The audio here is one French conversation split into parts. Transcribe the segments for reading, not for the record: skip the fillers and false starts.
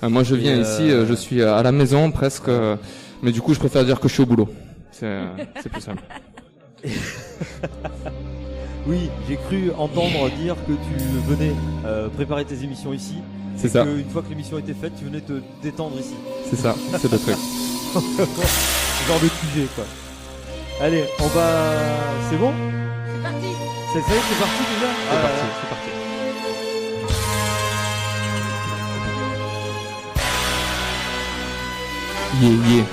Moi, je viens ici, je suis à la maison presque, mais du coup, je préfère dire que je suis au boulot. C'est plus simple. Oui, j'ai cru entendre dire que tu venais préparer tes émissions ici. C'est ça. Une fois que l'émission était faite, tu venais te détendre ici. C'est ça, c'est le truc. Ce genre de sujet, quoi. Allez, on va... C'est bon ? C'est parti. Ça y est, c'est parti déjà ? C'est parti, c'est parti. Yeah, yeah.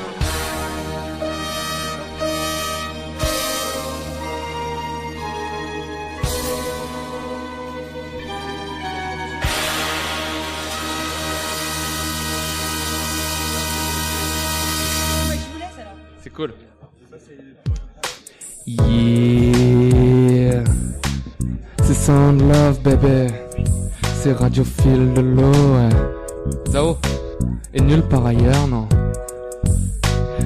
C'est cool. Yeah. C'est Sound Love, bébé. C'est radiophile de l'eau, ouais. Zao. Et nulle part ailleurs, non.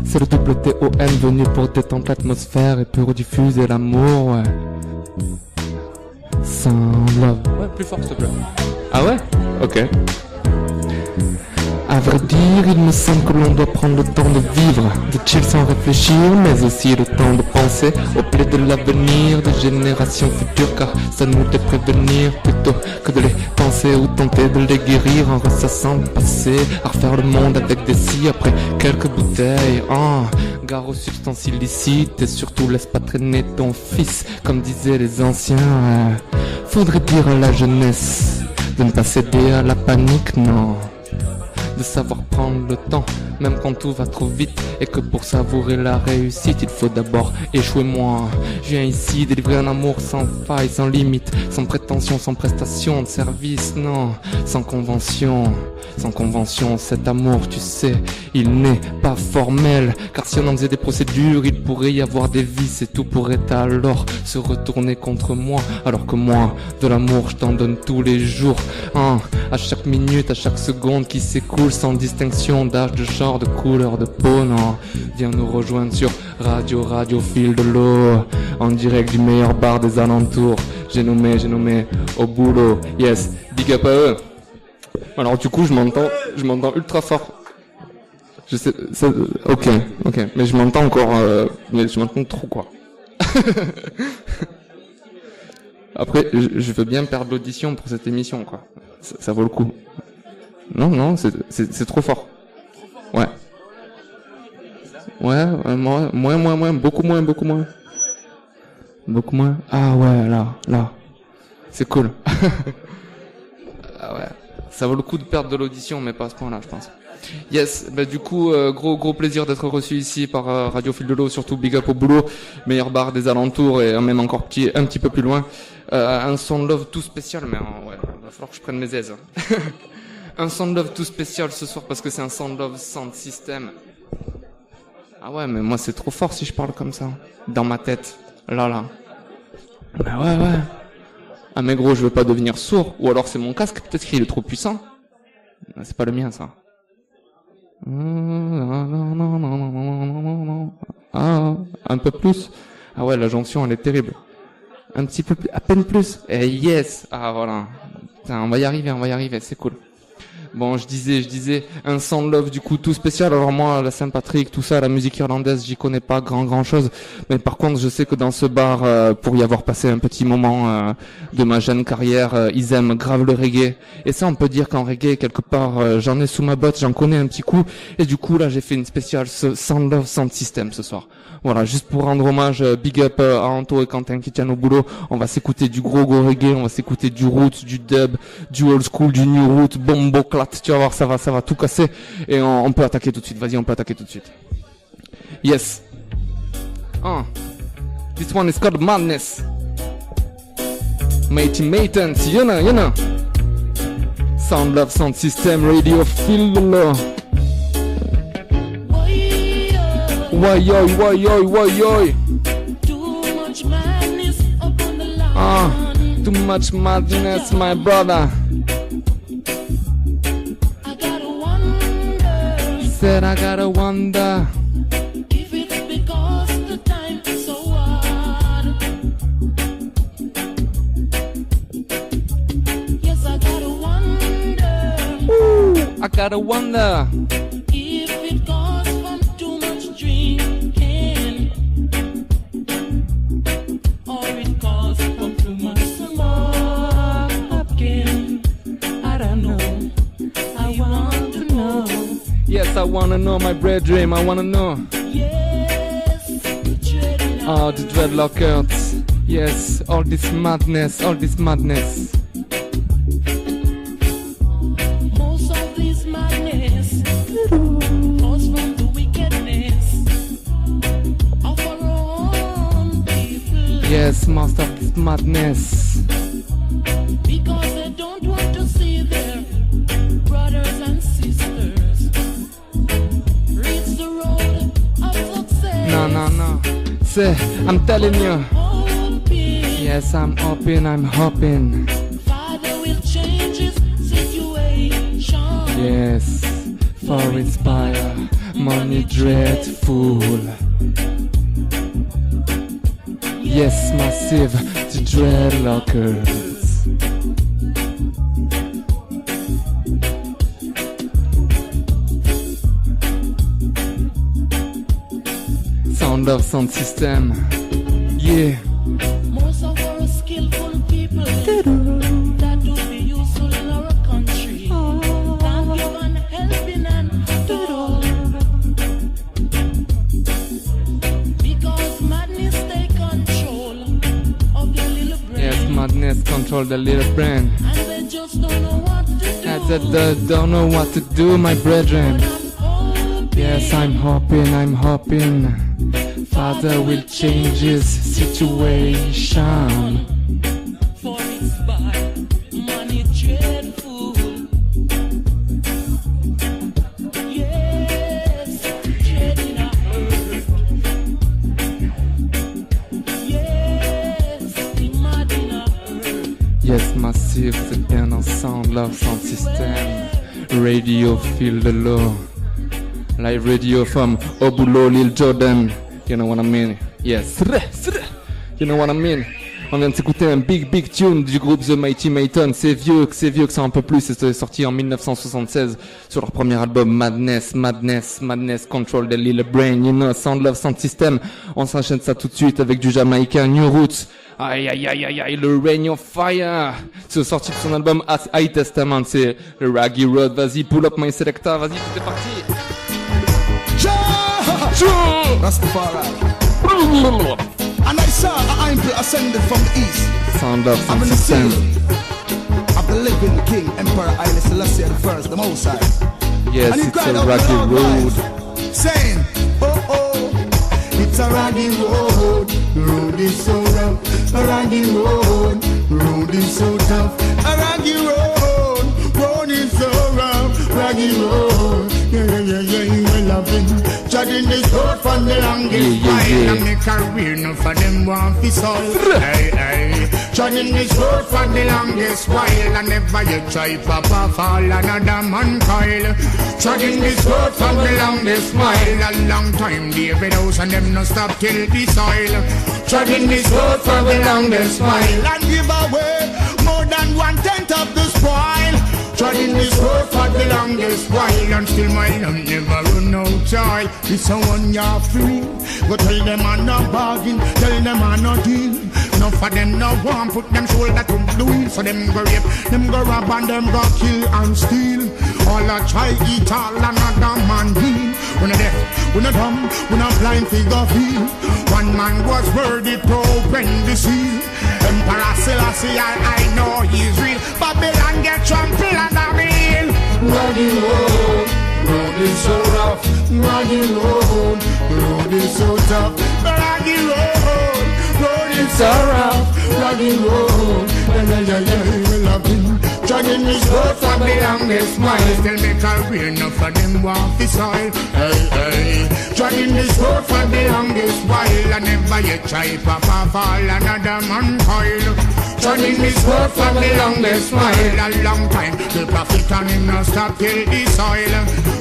C'est le WTOM venu pour détendre l'atmosphère et pour diffuser l'amour, ouais. Sound Love. Ouais, plus fort, s'il te plaît. Ah ouais? Ok. À vrai dire, il me semble que l'on doit prendre le temps de vivre, de chill sans réfléchir, mais aussi le temps de penser au plaies de l'avenir, de générations futures, car ça nous de prévenir plutôt que de les penser ou tenter de les guérir en ressassant le passé, à refaire le monde avec des scies après quelques bouteilles. Gare aux substances illicites et surtout laisse pas traîner ton fils, comme disaient les anciens. Faudrait dire à la jeunesse de ne pas céder à la panique, non. De savoir prendre le temps, même quand tout va trop vite, et que pour savourer la réussite, il faut d'abord échouer moi. Je viens ici délivrer un amour sans faille, sans limite, sans prétention, sans prestation de service, non, sans convention. Sans convention, cet amour, tu sais, il n'est pas formel, car si on en faisait des procédures, il pourrait y avoir des vices et tout pourrait alors se retourner contre moi, alors que moi, de l'amour, je t'en donne tous les jours, à chaque minute, à chaque seconde qui s'écoule, sans distinction d'âge, de genre, de couleur de peau, non. Viens nous rejoindre sur radiophile de l'eau, en direct du meilleur bar des alentours. J'ai nommé au boulot. Yes, big up à eux. Alors du coup, je m'entends ultra fort. Je sais, ok, mais je m'entends encore, mais je m'entends trop quoi. Après, je veux bien perdre l'audition pour cette émission quoi. Ça vaut le coup. Non, c'est trop fort. Ouais. Ouais, moins, beaucoup moins. Beaucoup moins. Ah ouais, là. C'est cool. Ah ouais. Ça vaut le coup de perdre de l'audition, mais pas à ce point-là, je pense. Yes, bah du coup, gros plaisir d'être reçu ici par Radiophile de l'eau, surtout big up au boulot, meilleur bar des alentours et même encore un petit peu plus loin. Un Sound Love tout spécial, mais ouais, va falloir que je prenne mes aises. Un Sound Love tout spécial ce soir parce que c'est un Sound Love Sound System. Ah ouais, mais moi c'est trop fort si je parle comme ça, dans ma tête, là. Bah ouais. Ah mais gros, je veux pas devenir sourd, ou alors c'est mon casque, peut-être qu'il est trop puissant. C'est pas le mien ça. Ah, un peu plus. Ah ouais, la jonction elle est terrible. Un petit peu plus, à peine plus. Et yes. Ah voilà. Putain, on va y arriver, c'est cool. Bon, je disais, un Sound Love du coup tout spécial. Alors moi, la Saint-Patrick, tout ça, la musique irlandaise, j'y connais pas grand chose. Mais par contre, je sais que dans ce bar, pour y avoir passé un petit moment de ma jeune carrière, ils aiment grave le reggae. Et ça, on peut dire qu'en reggae, quelque part, j'en ai sous ma botte, j'en connais un petit coup. Et du coup, là, j'ai fait une spéciale Sound Love Sound System ce soir. Voilà, juste pour rendre hommage, big up à Anto et Quentin qui tiennent au boulot. On va s'écouter du gros reggae, on va s'écouter du roots, du dub, du old school, du new root, bombo clat. Tu vas voir, ça va tout casser. Et on peut attaquer tout de suite. Vas-y, on peut attaquer tout de suite. Yes. This one is called Madness. Matey Matens, you know. Sound Love Sound System, Radiophile de l'eau. Why yo. Too much madness up on the line. Too much madness, my brother. I gotta wonder. Said I gotta wonder. If it's because the time is so hard. Yes, I gotta wonder. I gotta wonder if it caused from too much drinking, or it caused from too much smoking. I don't know. I want to know. Yes, I wanna know, my brethren, I wanna know. Yes, dreading Oh, the dreadlockers. Yes, all this madness, all this madness. most of this madness comes from the wickedness of our own people. Yes, most of this madness. Because they don't want to see their brothers and sisters reach the road of success. No. Say, I'm telling you. Hoping Yes, I'm hoping. Father will change his situation. Yes, for inspire, money dreadful. Yes, massive, the dreadlockers. Sound of sound system. Yeah. Most of our skillful people that would be useful in our country can't give an helping hand at all. Because madness take control of their little brain. Yes, madness control the little brain. And they just don't know what to do. I said, don't know what to do, my brethren. But I'm hoping Yes, I'm hoping. Father will change his situation. for it's by money dreadful. Yes, dreading a hurt. Yes, the mad in a hurt. Yes, massive, c'est bien ensemble, love sound system. Radio feel the law. Live radio from Obulo Lil Jordan. You know what I mean? Yes. You know what I mean? On vient de s'écouter un big tune du groupe The Mighty Mayton. C'est vieux que ça un peu plus. C'est sorti en 1976 sur leur premier album Madness, Control the Little Brain. You know, Sound Love Sound System. On s'enchaîne ça tout de suite avec du Jamaïcain New Roots. Aïe, le Rain of Fire. C'est sorti de son album As High Testament. C'est le Raggy Road. Vas-y, pull up my selector. Vas-y, tout est parti. Rastafari. And I saw an angel ascended from the east. Sound of I'm Sound in the System. city of the living King, Emperor Haile Selassie the First, the Most High. Yes, And he it's cried a out with Raggy loud Road. voice, saying, oh, it's a raggy road. Road is so rough. A raggy road. Road is so tough. A raggy road. Road is so rough. Raggy road. Yeah, well, I've been treading this road for the longest while. And my career, no for them want to solve. Hey, treading this road for the longest while. And never you try papa fall another man coil. Treading this road for the longest while. A long time, David House and them no stop till the soil. Treading this road for the longest while. And give away more than 1/10 of the spoil. Treading this road for the longest while. And still my love never run out joy. It's a one year free. Go tell them I'm not bargain. Tell them I'm not deal. Enough for them no one put them shoulder to the wheel. So them go rape, them go rob and them go kill and steal. All a try eat all another man deal. We not deaf, we not dumb, we not blind figure feel. One man was worthy to open the seal. Emperor Selassie, I know he's real. Babylon get trampled under me. Raggy road, road is so rough. Raggy road, road is so tough. Raggy road, road is so rough. Raggy road, well, I've been dragging this road for the longest while. Still make a career, enough for them walk the soil. Hey, dragging this road for the longest while. And never yet try papa fall another man coil. Dragging this road for the longest while. A long time, the prophet and him no stop till the soil.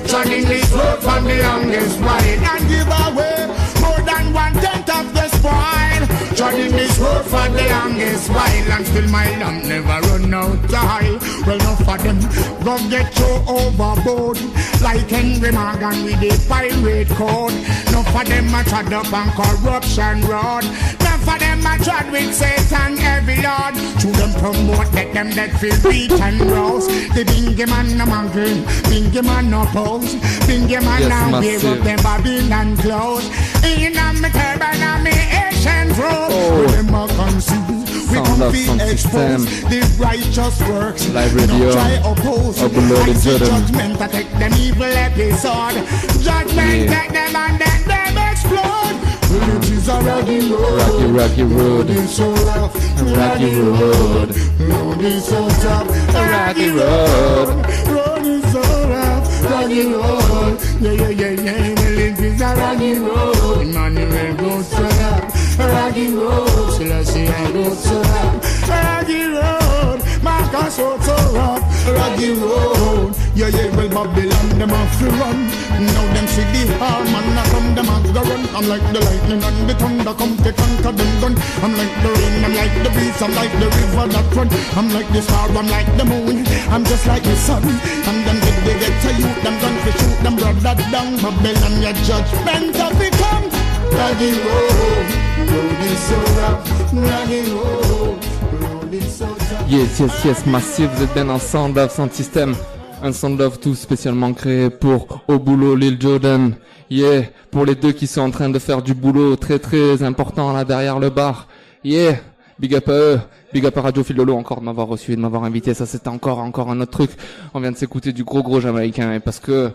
Dragging this road for the longest while. And give away more than 1/10 of the spoil. treading this road for the longest while, and still my lamp never run out high. Well, enough of them go get you overboard, like Henry Morgan with the pirate code. Enough of them a trod up on corruption road. Enough of them a trod with Satan every lord. To them promote that feel beat and rose. The bingy man no mangle, bingy man no pose, bingy man now give up them Babylon clothes. In a me turban and me Asian robe. Remember conceive, we come be exposed. The righteous works, Live Radio, no try oppose. I see judgment to take them evil episode. Judgment take them and then them explode. Well, it is a rocky road, rocky road, it's so rough. rocky road, road is so tough. rocky road. Road is so rough, rocky road. Yeah. Well, it is a rocky road. Emmanuel goes to rough, rocky road. Selassie I go to rough, rocky road. Marcus so rough, rocky road. Yeah, well, Babylon, them have to run. Now them see the hard man, now come them have to run. I'm like the lightning and the thunder, come to conquer them gun. I'm like the rain, I'm like the breeze, I'm like the river that run. I'm like the star, I'm like the moon, I'm just like the sun. And then they get to you, them gun to shoot them brother down. Babylon, your judgment have become rocky road. Road is so rough, rocky road. Road is so tough. Yes, massif, vous êtes bien dans Sound Love Sound System. Un Sound Love tout spécialement créé pour Au Boulot Lil Jordan. Yeah, pour les deux qui sont en train de faire du boulot très très important là derrière le bar. Yeah, big up à eux. Big up à Radio Filolo encore de m'avoir reçu et de m'avoir invité. Ça c'était encore un autre truc. On vient de s'écouter du gros jamaïcain. Et parce que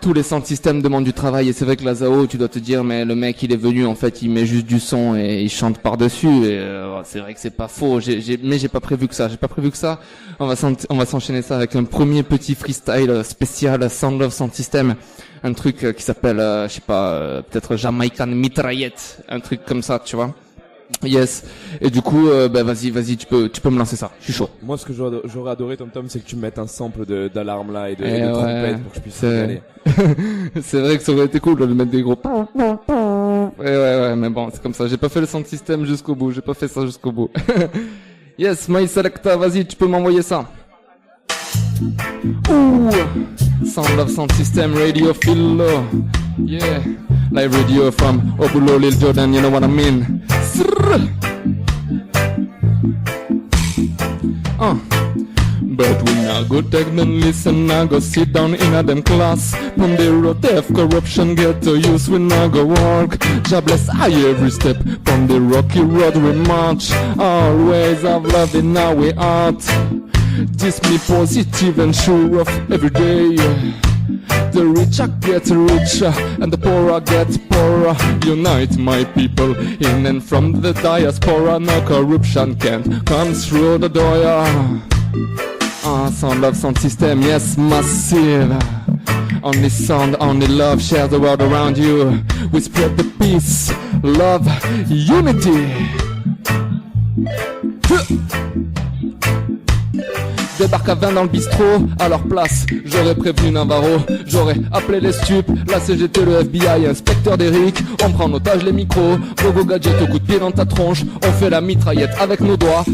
tous les sound systems demandent du travail, et c'est vrai que la Zao, tu dois te dire, mais le mec il est venu, en fait il met juste du son et il chante par-dessus, et c'est vrai que c'est pas faux, mais j'ai pas prévu que ça, on va s'enchaîner ça avec un premier petit freestyle spécial Sound Love Sound System, un truc qui s'appelle, je sais pas, peut-être Jamaican Mitraillette, un truc comme ça, tu vois. Yes. Et du coup, vas-y, tu peux me lancer ça. Je suis chaud. Moi, ce que j'aurais adoré, Tom, c'est que tu me mettes un sample d'alarme là et de trompette pour que je puisse regarder. C'est vrai que ça aurait été cool de mettre des gros. Ouais, mais bon, c'est comme ça. J'ai pas fait le sound system jusqu'au bout. J'ai pas fait ça jusqu'au bout. Yes, My Selecta, vas-y, tu peux m'envoyer ça. Ouh, Sound Love Sound System, Radio Philo. Yeah, live radio from Obulo Lil Jordan, you know what I mean. But we not go take them listen, I go sit down in a them class. From the road death, corruption get to use, we not go work. God bless I every step, from the rocky road we march. Always have love in our heart. This me positive and sure of every day. The rich get richer and the poorer get poorer. Unite my people in and from the diaspora. No corruption can come through the door. Sound Love Sound System, yes, massive. Only sound, only love, share the world around you. We spread the peace, love, unity. Débarque à 20 dans le bistrot, à leur place, j'aurais prévenu Navarro, j'aurais appelé les stupes, la CGT, le FBI, inspecteur d'Eric, on prend en otage les micros, Bogo Gadget au coup de pied dans ta tronche, on fait la mitraillette avec nos doigts,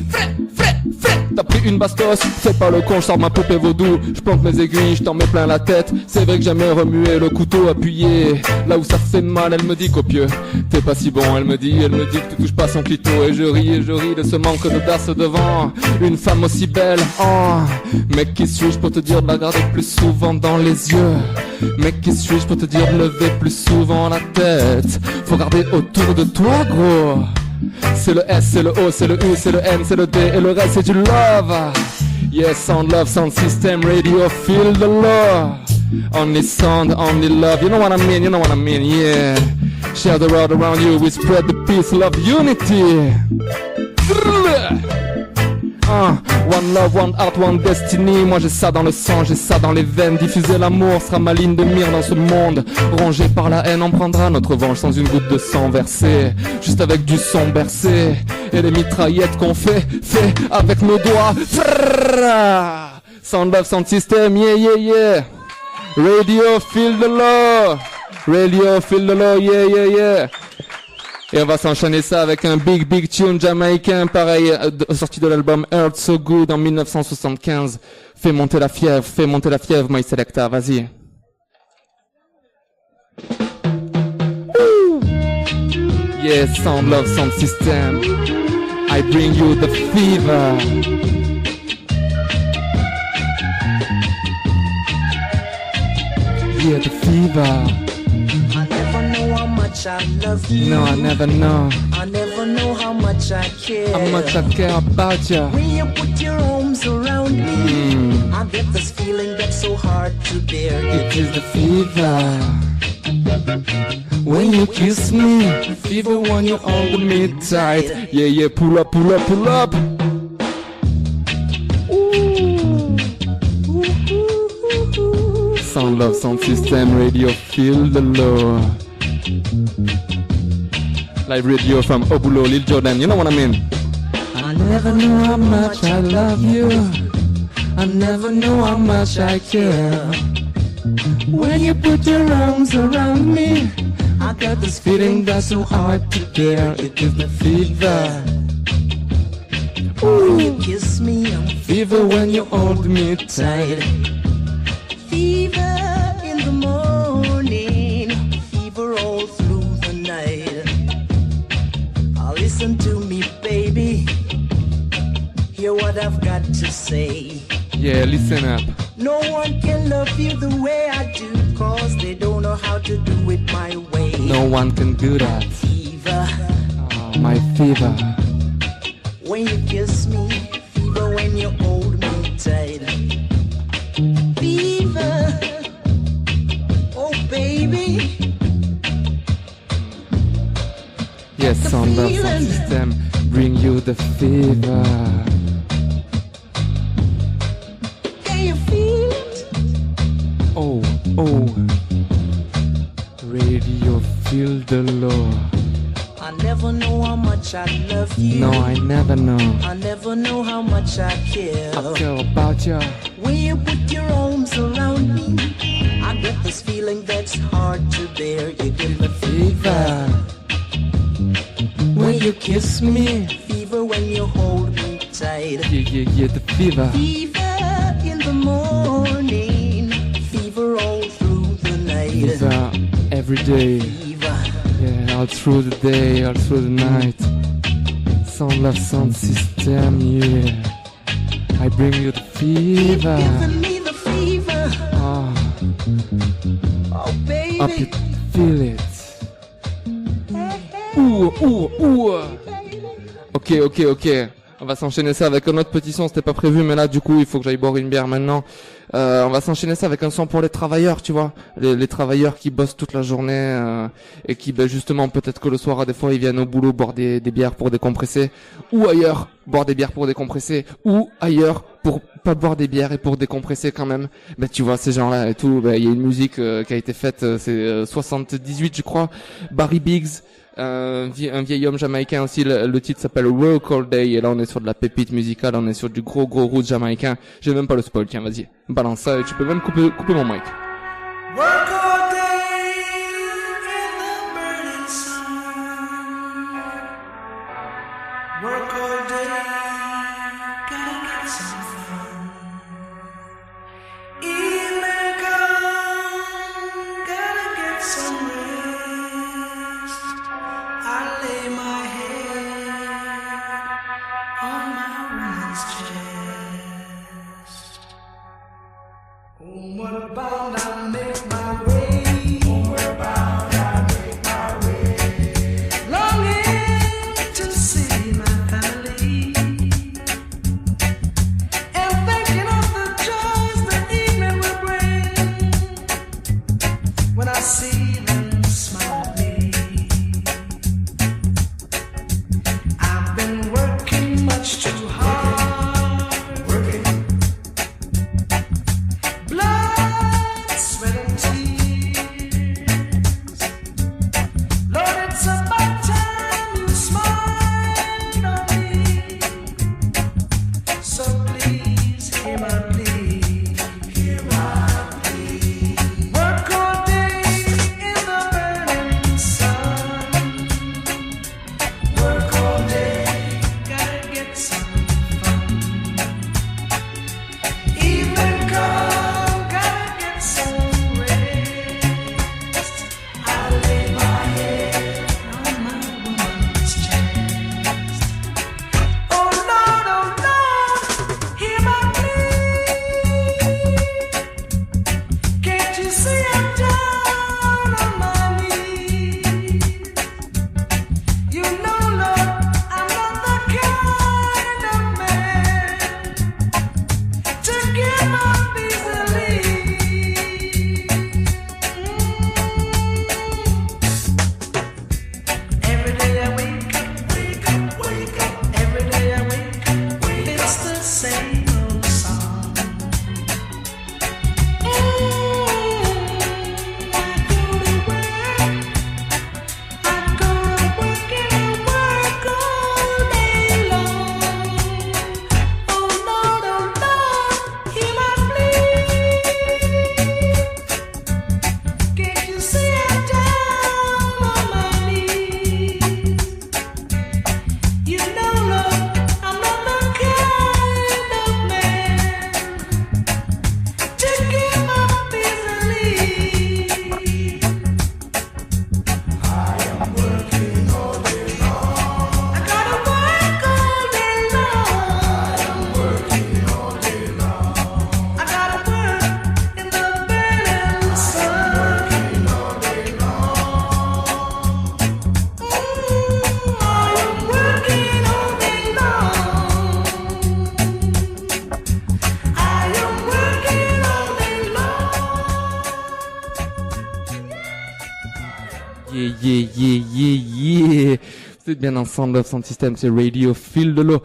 t'as pris une bastos, fais pas le con, je sors ma poupée vaudou, je plante mes aiguilles, je t'en mets plein la tête, c'est vrai que j'aimais remuer le couteau appuyé, là où ça fait mal, elle me dit copieux, t'es pas si bon, elle me dit que tu touches pas son clito, et je ris de ce manque d'audace devant une femme aussi belle, mec qui suis-je pour te dire de la regarder plus souvent dans les yeux, mec qui suis-je pour te dire de lever plus souvent la tête, faut regarder autour de toi gros. C'est le S, c'est le O, c'est le U, c'est le N, c'est le D et le reste c'est du love. Yes, Sound Love, Sound System, Radio, feel the love. Only sound, only love, you know what I mean, yeah. Share the world around you, we spread the peace, love, unity. One love, one heart, one destiny. Moi j'ai ça dans le sang, j'ai ça dans les veines. Diffuser l'amour sera ma ligne de mire dans ce monde. Rongé par la haine, on prendra notre revanche sans une goutte de sang versé. Juste avec du son bercé. Et les mitraillettes qu'on fait avec nos doigts. Sound Love, Sound System, yeah. Radio, feel the law. Radio, feel the law, yeah. Et on va s'enchaîner ça avec un big tune jamaïcain, pareil, sorti de l'album Earth So Good en 1975. Fais monter la fièvre, My Selecta, vas-y. Yes, Sound Love Sound System. I bring you the fever. Yeah, the fever. I never know how much I love you. No, I never know I never know how much I care. how much I care about you. When you put your arms around me, I get this feeling that's so hard to bear. It is the fever. When you kiss me, fever when you hold me tight. Yeah, pull up. Sound Love Sound System Radio, feel the love. Live radio from Obulo, Lil Jordan, you know what I mean? I never know how much I love you. I never know how much I care. When you put your arms around me, I got this feeling that's so hard to bear. It gives me fever. When you kiss me, I'm Fever when you hold me tight. fever in the morning, fever all through the night. Listen to me, baby. Hear what I've got to say. Yeah, listen up. No one can love you the way I do, 'cause they don't know how to do it my way. No one can do that. Fever, Oh, my fever. when you kiss me, fever when you hold me tight. Fever, oh baby. Yes, Sound Love Sound System, bring you the fever. Can you feel it? Oh, radio, feel the love. I never know how much I love you. No, I never know. I never know how much I care. I care about you. When you put your arms around me, I get this feeling that's hard to bear. You give me Fever. When you kiss me. fever when you hold me tight. Yeah, the fever. Fever in the morning, fever all through the night. Fever every day. Fever, Yeah, all through the day, all through the night. Sound Love Sound System, yeah. I bring you the keep fever. giving me the fever. Oh, Oh baby, up you feel it. Ouh. Ok. On va s'enchaîner ça avec un autre petit son, c'était pas prévu, mais là, du coup, il faut que j'aille boire une bière maintenant. On va s'enchaîner ça avec un son pour les travailleurs, tu vois. Les travailleurs qui bossent toute la journée, et qui, ben, justement, peut-être que le soir, des fois, ils viennent au boulot boire des bières pour décompresser. Ou ailleurs, boire des bières pour décompresser. Ou ailleurs, pour pas boire des bières et pour décompresser quand même. Ben, tu vois, ces gens-là et tout, ben, il y a une musique, qui a été faite, c'est 78, je crois. Barry Biggs. Un vieil homme jamaïcain aussi, le titre s'appelle Work All Day, et là on est sur de la pépite musicale, on est sur du gros roots jamaïcain. J'ai même pas le spoil, tiens, vas-y, balance ça et tu peux même couper mon mic. Work all day in the burning sun. Work all day, gotta get some fun. Evening come, gotta get some rest. I lay my head on my woman's chest. Homeward bound, I make my way. you see I'm down on my knees? You know, Lord, I'm not the kind of man to give up easily. Every day I wake up, wake up, wake up. Every day I wake up, wake up. It's the same old song. I go to work. I go to work and I work all day long. Oh Lord, hear my plea. Can't you see I'm down on my knees? You know, Lord, I'm not the kind of man to give up easily. I am working all day long. I gotta work all day long. I am working all day long. I gotta work in the burning sun. Working all day long. I am working all day long. I am working all day long. Yeah, yeah, yeah, yeah, yeah. Vous êtes bien dans Sound of Sound System, c'est Radio Fil de l'eau.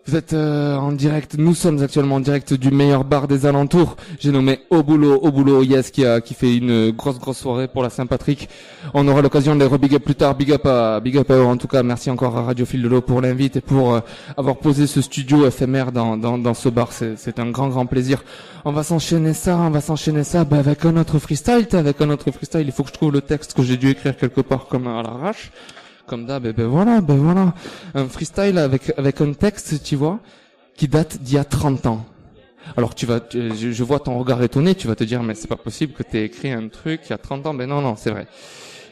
Vous êtes en direct, nous sommes actuellement en direct du meilleur bar des alentours. J'ai nommé Au Boulot, yes, qui fait une grosse soirée pour la Saint-Patrick. On aura l'occasion de les rebig up plus tard. Big up à eux. En tout cas, merci encore à Radio Fil de l'eau pour l'invite et pour avoir posé ce studio éphémère dans ce bar. C'est un grand plaisir. On va s'enchaîner ça avec un autre freestyle. Avec un autre freestyle, il faut que je trouve le texte que j'ai dû écrire quelque part comme à l'arrache. Comme d'hab, ben voilà. Un freestyle avec un texte, tu vois, qui date d'il y a 30 ans. Alors je vois ton regard étonné, tu vas te dire, mais c'est pas possible que t'aies écrit un truc il y a 30 ans. Ben non, c'est vrai.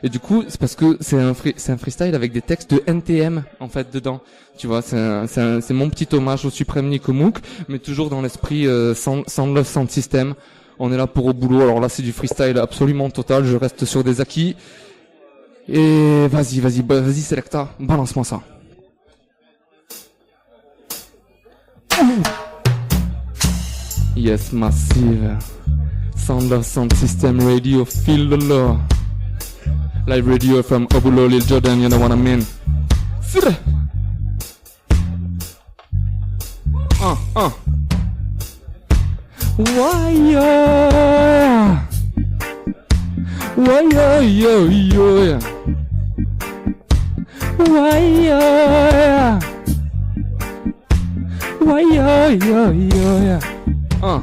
Et du coup, c'est parce que c'est un freestyle avec des textes de NTM, en fait, dedans. Tu vois, c'est mon petit hommage au suprême Nico Mouk, mais toujours dans l'esprit, Sound Love Sound System. On est là pour Au Boulot. Alors là, c'est du freestyle absolument total. Je reste sur des acquis. Et vas-y, Selecta, balance-moi ça. Yes, massive. Sound of Sound System Radio, feel the law. Live radio from Au Boulot, Lil Jordan, you know what I mean. Why, yeah. Why, yeah. Why, yeah.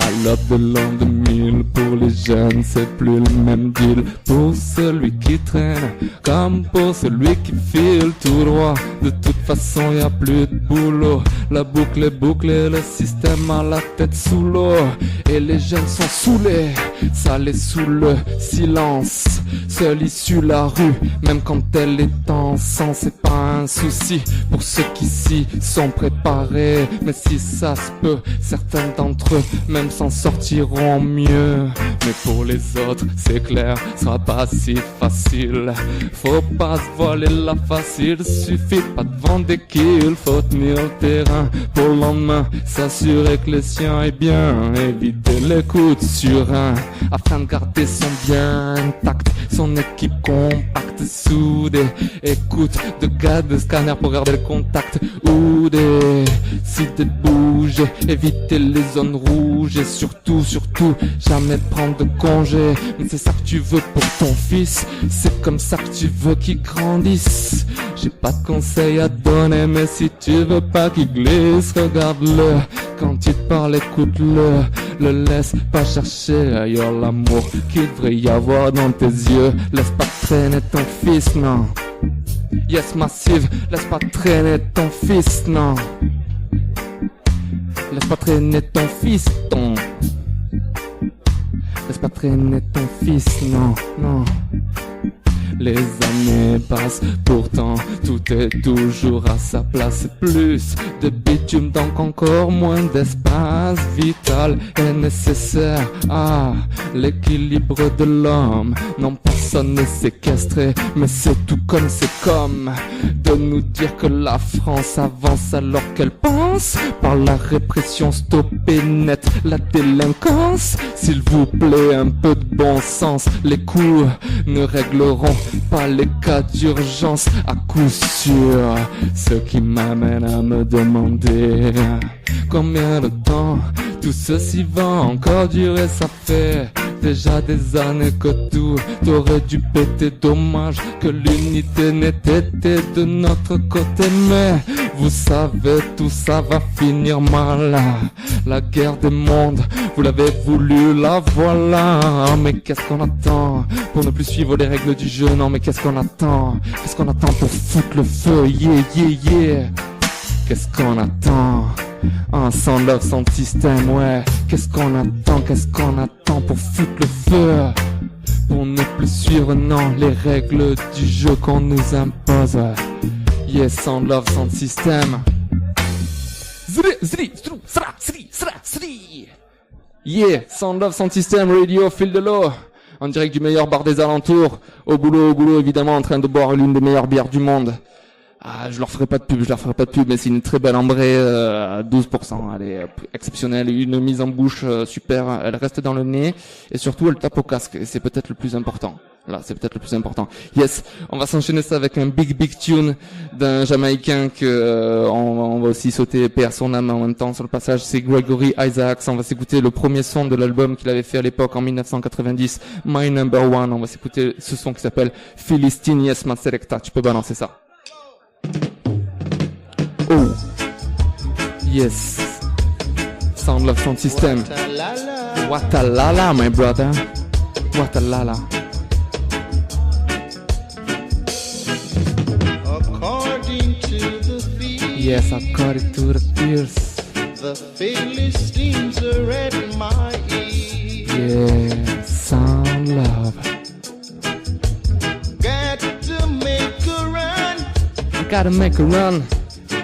I love the long the mille. Pour les jeunes c'est plus le même deal. Pour celui qui traîne comme pour celui qui file tout droit. De toute façon y a plus de boulot. La boucle est bouclée, le système a la tête sous l'eau. Et les jeunes sont saoulés, salés sous le silence. Seule issue la rue, même quand elle est en sang. C'est pas un souci pour ceux qui s'y sont préparés. Mais si ça se peut, certains d'entre eux même s'en sortiront mieux. Mais pour les autres, c'est clair, ce sera pas si facile. Faut pas se voiler la facile, suffit pas de vendre des kills. Faut tenir le terrain pour le lendemain, s'assurer que les siens est bien. Éviter les coups de surin, afin de garder son bien intact. Son équipe compacte, soudée. Écoute de gars de scanner pour garder le contact. Ou des cités de bouger, éviter les zones rouges. Et surtout, jamais prendre de congé. Mais c'est ça que tu veux pour ton fils, c'est comme ça que tu veux qu'il grandisse. J'ai pas de conseils à donner, mais si tu veux pas qu'il glisse, regarde-le. Quand il te parle, écoute-le. Le laisse pas chercher ailleurs l'amour qu'il devrait y avoir dans tes yeux. Laisse pas traîner ton fils, non. Yes, massive, laisse pas traîner ton fils, non. Laisse pas traîner ton fiston. Laisse pas traîner ton fils, non. Les années passent, pourtant tout est toujours à sa place. Plus de bitume, donc encore moins d'espace vital est nécessaire à l'équilibre de l'homme. Non, personne n'est séquestré, mais c'est tout comme de nous dire que la France avance alors qu'elle pense par la répression stopper net la délinquance. S'il vous plaît, un peu de bon sens. Les coups ne régleront pas les cas d'urgence à coup sûr. Ce qui m'amène à me demander combien de temps tout ceci va encore durer. Ça fait déjà des années que tout aurait dû péter. Dommage que l'unité n'ait été de notre côté. Mais vous savez, tout ça va finir mal. La guerre des mondes, vous l'avez voulu, la voilà. Mais qu'est-ce qu'on attend pour ne plus suivre les règles du jeu? Non, mais qu'est-ce qu'on attend? Qu'est-ce qu'on attend pour foutre le feu? Yeah, yeah, yeah. Qu'est-ce qu'on attend? Sans love, sans système, ouais. Qu'est-ce qu'on attend pour foutre le feu? Pour ne plus suivre, non, les règles du jeu qu'on nous impose. Yeah, sans love, sans système. Yeah, sans love, sans système, radio, fil de l'eau. En direct du meilleur bar des alentours. Au boulot, évidemment, en train de boire l'une des meilleures bières du monde. Ah, je leur ferai pas de pub, mais c'est une très belle ambrée à 12%. Elle est exceptionnelle, une mise en bouche super, elle reste dans le nez et surtout elle tape au casque et c'est peut-être le plus important. Là, c'est peut-être le plus important. Yes, on va s'enchaîner ça avec un big tune d'un Jamaïcain que on va aussi sauter paix à son âme en même temps sur le passage. C'est Gregory Isaacs. On va s'écouter le premier son de l'album qu'il avait fait à l'époque en 1990, My Number One. On va s'écouter ce son qui s'appelle Philistine. Yes, ma selecta. Tu peux balancer ça. Oh, yes. Sound Love Sound System. Watalala, my brother. Watalala. According to the fears, Yes, according to the fears. the Philistines are at my ears. Yeah, Sound Love. Got to make a run. Gotta make a run.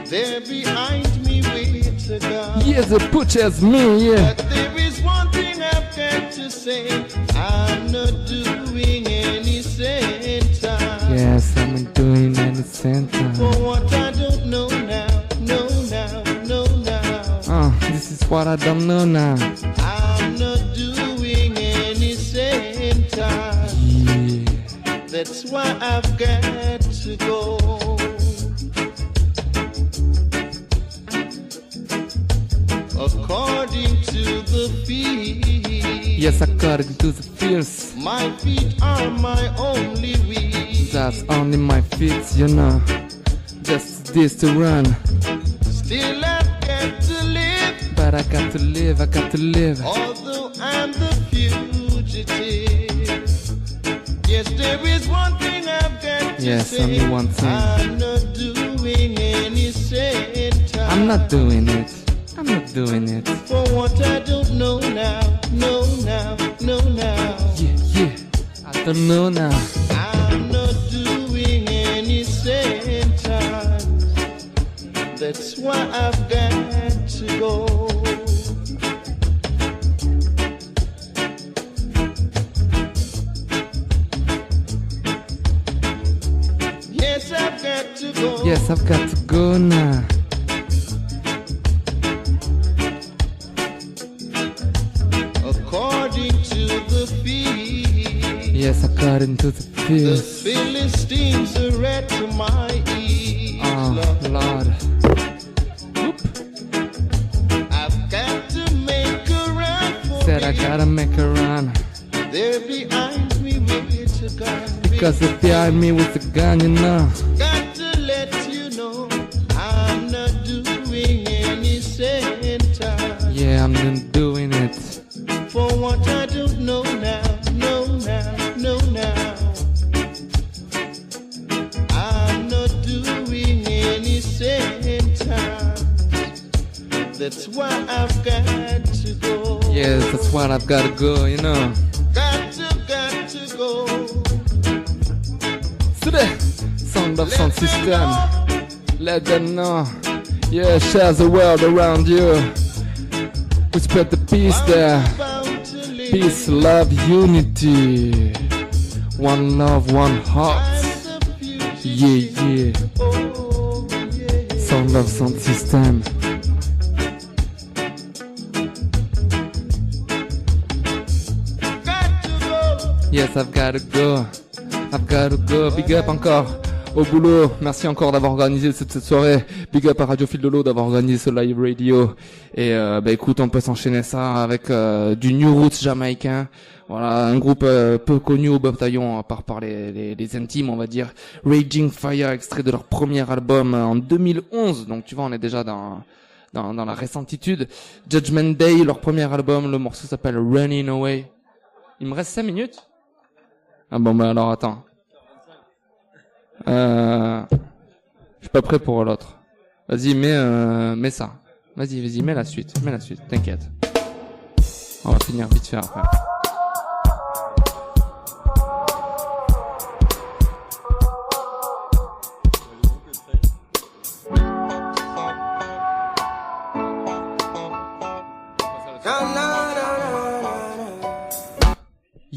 They're behind me with a gun. Yes, the butcher's me, yeah. But there is one thing I've got to say. I'm not doing any sentence. Yes, I'm doing any sentence. For what I don't know now, know now. This is what I don't know now. I'm not doing any sentence. Yeah. That's why I've got to go. According to the feet, Yes, according to the fears. my feet are my only wheels. That's only my feet, you know. Just this to run. Still I've got to live, But I got to live, I got to live. although I'm the fugitive. Yes, there is one thing I've got to Yes, say. only one thing. I'm not doing any sentence. I'm not doing it. I'm not doing it. For what I don't know now, know now. Yeah. I don't know now. I'm not doing any sentence. That's why I've got to go. Yes, I've got to go. Yes, I've got to go now. According to the feet, Yes, according to the the fears. Philistines are at my ears. Oh, Lord. Whoop. I've got to make a run for Said I it. gotta make a run. They're behind me with a gun. Because if behind me with the gun, you know. Got to let you know I'm not doing any sentence. Yeah, I'm not doing it. For what I don't know now, know now. I'm not doing any sentence. That's why I've got to go. Yes, that's what I've gotta go, you know. Got to go. Sound of Sound System. Let them know. Yeah, share the world around you. We spread the peace there. Peace, love, unity. One love, one heart. Yeah, yeah. Sound of Sound System. Yes, I've gotta go. I've gotta go. Big up encore au boulot. Merci encore d'avoir organisé cette soirée. Big up à Radio Fil de l'eau d'avoir organisé ce live radio. Et bah écoute, on peut s'enchaîner ça avec du New Roots jamaïcain. Voilà, un groupe peu connu au bataillon, à part par les intimes, on va dire. Raging Fire, extrait de leur premier album en 2011. Donc tu vois, on est déjà dans la récentitude. Judgment Day, leur premier album, le morceau s'appelle Running Away. Il me reste 5 minutes? Ah bon, bah alors attends. Je suis pas prêt pour l'autre. Vas-y, mets ça. Vas-y, mets la suite, t'inquiète. On va finir vite fait après.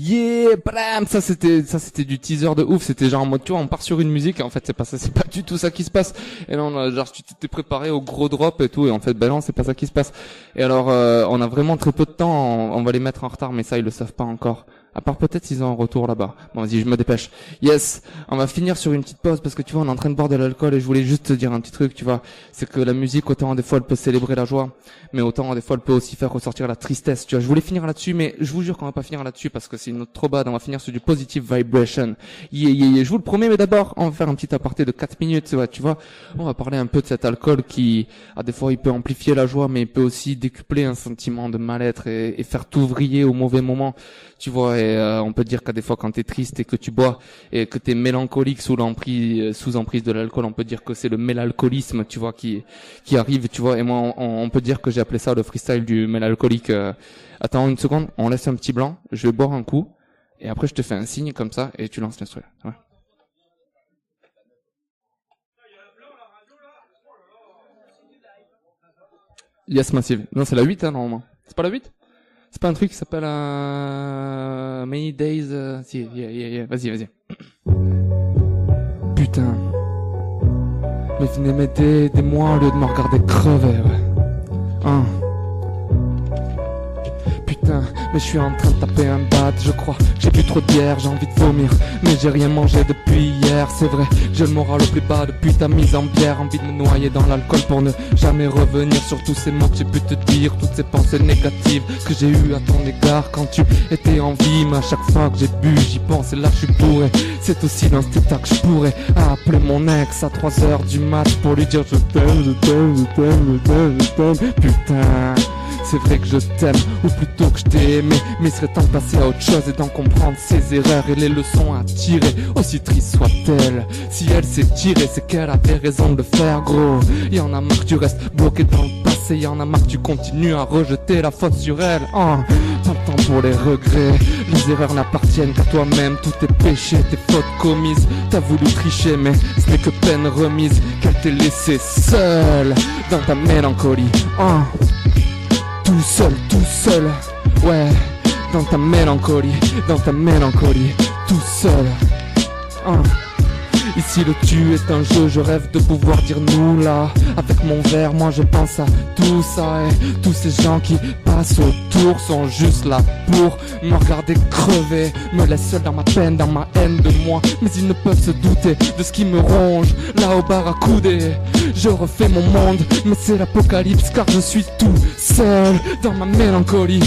Yeah, blam, ça c'était du teaser de ouf, c'était genre en mode tu vois on part sur une musique et en fait c'est pas du tout ça qui se passe. Et non, genre tu t'étais préparé au gros drop et tout et en fait ben non, c'est pas ça qui se passe. Et alors on a vraiment très peu de temps, on va les mettre en retard mais ça ils le savent pas encore. À part peut-être s'ils ont un retour là-bas. Bon vas-y, je me dépêche. Yes, on va finir sur une petite pause parce que tu vois on est en train de boire de l'alcool et je voulais juste te dire un petit truc, tu vois, c'est que la musique autant des fois elle peut célébrer la joie, mais autant des fois elle peut aussi faire ressortir la tristesse, tu vois. Je voulais finir là-dessus mais je vous jure qu'on va pas finir là-dessus parce que c'est une note trop bad, on va finir sur du positive vibration. Yeah, je vous le promets, mais d'abord on va faire un petit aparté de 4 minutes, ouais, tu vois. On va parler un peu de cet alcool qui des fois il peut amplifier la joie mais il peut aussi décupler un sentiment de mal-être et faire tout vriller au mauvais moment. Tu vois, et on peut dire qu'à des fois quand t'es triste et que tu bois et que t'es mélancolique sous emprise de l'alcool, on peut dire que c'est le mélalcoolisme, tu vois, qui arrive, tu vois. Et moi, on peut dire que j'ai appelé ça le freestyle du mélalcoolique. Attends une seconde, on laisse un petit blanc, je vais boire un coup et après je te fais un signe comme ça et tu lances l'instru. Ouais. Yes, Massive. Non, c'est la 8, hein, normalement. C'est pas la 8? C'est pas un truc qui s'appelle Many Days... Si, yeah. Vas-y. Putain. Mais venez m'aider, aidez-moi au lieu de me regarder crever, ouais. Putain, mais je suis en train de taper un bat, je crois. J'ai bu trop de bière, j'ai envie de vomir. Mais j'ai rien mangé depuis hier, c'est vrai. J'ai le moral au plus bas depuis ta mise en bière. Envie de me noyer dans l'alcool pour ne jamais revenir sur tous ces mots que j'ai pu te dire. Toutes ces pensées négatives que j'ai eues à ton égard quand tu étais en vie. Mais à chaque fois que j'ai bu, j'y pense et là je suis bourré. C'est aussi dans cet état que je pourrais appeler mon ex à 3h du mat pour lui dire je t'aime. Putain, c'est vrai que je t'aime, ou plutôt que je t'ai aimé. Mais il serait temps de passer à autre chose et d'en comprendre ses erreurs et les leçons à tirer, aussi triste soit-elle. Si elle s'est tirée, c'est qu'elle avait raison de le faire, gros. Y'en a marre que tu restes bloqué dans le passé, y'en a marre que tu continues à rejeter la faute sur elle. Pas le temps pour les regrets, les erreurs n'appartiennent qu'à toi-même. Tous tes péchés, tes fautes commises, t'as voulu tricher mais ce n'est que peine remise qu'elle t'ait laissé seule dans ta mélancolie. Tout seul, ouais, dans ta mélancolie, tout seul. Ici le tu est un jeu, je rêve de pouvoir dire nous là. Avec mon verre, moi je pense à tout ça. Et tous ces gens qui passent autour sont juste là pour me regarder crever. Me laissent seul dans ma peine, dans ma haine de moi. Mais ils ne peuvent se douter de ce qui me ronge. Là au bar à couder, je refais mon monde. Mais c'est l'apocalypse car je suis tout seul dans ma mélancolie.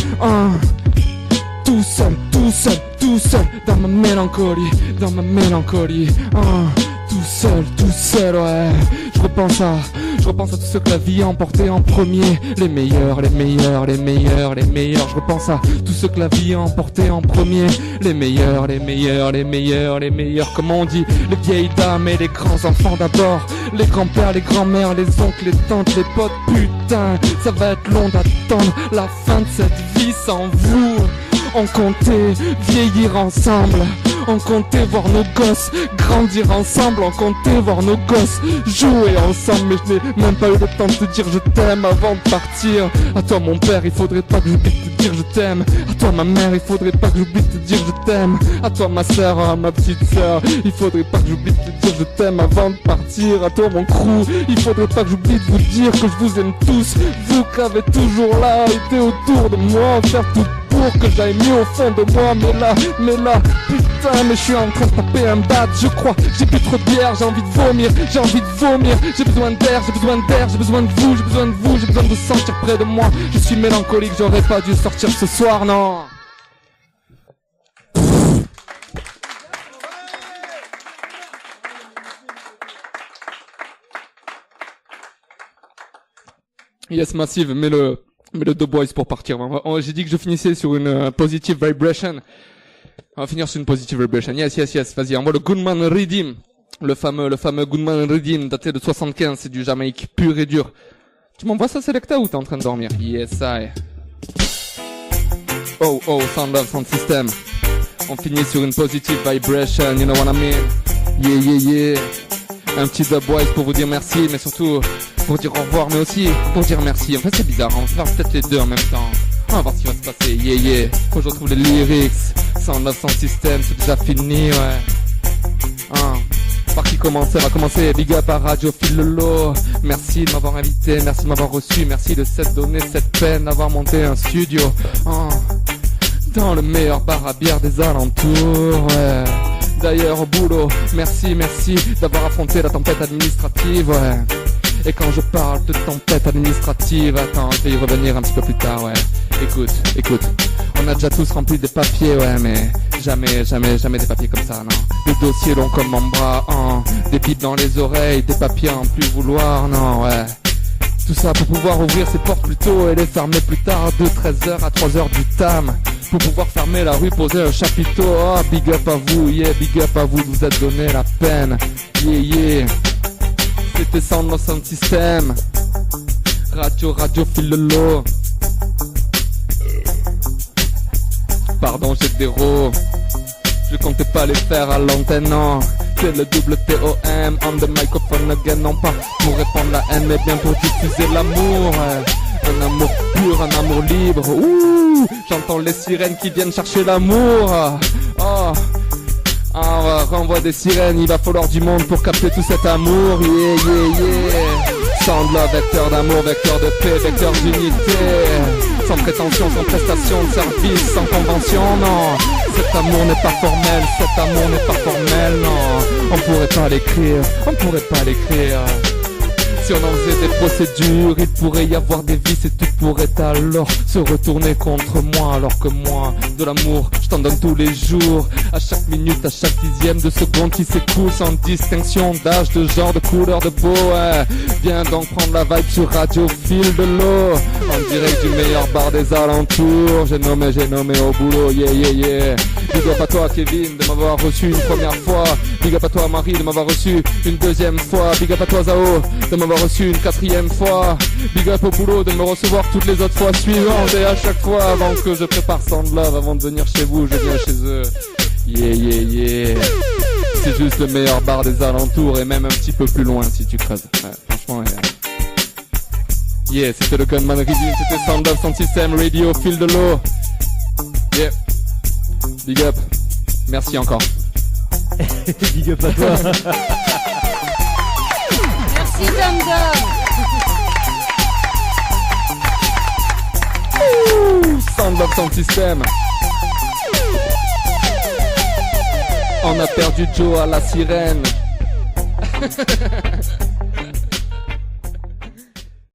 Tout seul, dans ma mélancolie, tout seul, ouais. Je repense à tous ceux que la vie a emporté en premier. Les meilleurs. Je repense à tous ceux que la vie a emporté en premier. Les meilleurs. Comme on dit, les vieilles dames et les grands enfants d'abord. Les grands-pères, les grands-mères, les oncles, les tantes, les potes. Putain, ça va être long d'attendre la fin de cette vie sans vous. On comptait vieillir ensemble, On comptait voir nos gosses grandir ensemble, on comptait voir nos gosses jouer ensemble. Mais je n'ai même pas eu le temps de te dire je t'aime avant de partir. À toi mon père, il faudrait pas que j'oublie de te dire je t'aime. À toi ma mère, il faudrait pas que j'oublie de te dire je t'aime. À toi ma sœur, ma petite sœur, il faudrait pas que j'oublie de te dire je t'aime avant de partir. À toi mon crew, il faudrait pas que j'oublie de vous dire que je vous aime tous. Vous qui avez toujours là été autour de moi, faire tout pour que j'aille mieux au fond de moi. Mais là, putain, mais je suis en train de taper un bat, je crois. J'ai plus trop de bière, j'ai envie de vomir, j'ai envie de vomir. J'ai besoin d'air, j'ai besoin d'air, j'ai besoin de vous, j'ai besoin de vous, j'ai besoin de vous sentir près de moi. Je suis mélancolique, j'aurais pas dû sortir ce soir, non. Yes, Massive, mets le The Boys pour partir. J'ai dit que je finissais sur une positive vibration. On va finir sur une positive vibration. Yes. Vas-y, envoie le Goodman Redeem. Le fameux Goodman Redeem, daté de 75. C'est du Jamaïque pur et dur. Tu m'envoies ça, Selecta, ou t'es en train de dormir? Yes, I. Oh, Sound Love, Sound System. On finit sur une positive vibration, you know what I mean? Yeah. Un petit The Boys pour vous dire merci, mais surtout pour dire au revoir, mais aussi pour dire merci. En fait, c'est bizarre, on va faire peut-être les deux en même temps. On va voir ce qui va se passer. Yeah. Faut que je retrouve les lyrics. Sound Love, Sound System, c'est déjà fini, ouais. Par qui commencer? On va commencer. Big up à Radio Phil Lolo. Merci de m'avoir invité, merci de m'avoir reçu, merci de cette donnée, cette peine d'avoir monté un studio. Dans le meilleur bar à bière des alentours, ouais. D'ailleurs au boulot, merci d'avoir affronté la tempête administrative, ouais. Et quand je parle de tempête administrative, attends, je vais y revenir un petit peu plus tard, ouais. Écoute, on a déjà tous rempli des papiers, ouais, mais jamais des papiers comme ça, non. Des dossiers longs comme mon bras, des pipes dans les oreilles, des papiers à en plus vouloir, non, ouais. Tout ça pour pouvoir ouvrir ses portes plus tôt et les fermer plus tard, de 13h à 3h du tam. Pour pouvoir fermer la rue, poser un chapiteau. Big up à vous, yeah, big up à vous, vous êtes donné la peine. Yeah. C'était Sound Love, Sound System. Radio Phil Lolo. Pardon, j'ai des rots. Je comptais pas les faire à l'antenne, non. C'est le double TOM, on the microphone again. Non pas pour répandre la haine, mais bien pour diffuser l'amour. Un amour pur, un amour libre. Ouh, j'entends les sirènes qui viennent chercher l'amour. Renvoie des sirènes, il va falloir du monde pour capter tout cet amour. Yeah. Sound Love, vecteur d'amour, vecteur de paix, vecteur d'unité. Sans prétention, sans prestation de service, sans convention, non. Cet amour n'est pas formel, non. On pourrait pas l'écrire. Si on en faisait des procédures, il pourrait y avoir des vices et tout pourrait alors se retourner contre moi. Alors que moi, de l'amour, je t'en donne tous les jours. À chaque minute, à chaque dixième de seconde qui s'écoule sans distinction d'âge, de genre, de couleur de peau, ouais. Viens donc prendre la vibe sur Radio Phil Lolo. En direct du meilleur bar des alentours. J'ai nommé au boulot, yeah. Big up à toi Kevin de m'avoir reçu une première fois. Big up à toi Marie de m'avoir reçu une deuxième fois. Big up à toi Zao de m'avoir reçu une quatrième fois. Big up au boulot de me recevoir toutes les autres fois suivantes. Et à chaque fois avant que je prépare Sound Love, avant de venir chez vous, je viens chez eux. Yeah. C'est juste le meilleur bar des alentours et même un petit peu plus loin si tu creuses. Ouais, franchement, yeah, c'était le Gunman Redeem, c'était Sound Love, Sound System, Radio Phil Lolo. Yeah. Big up. Merci encore. Big up à toi. Merci Dum Dum. Sound Love, Sound System. On a perdu Joe à la sirène.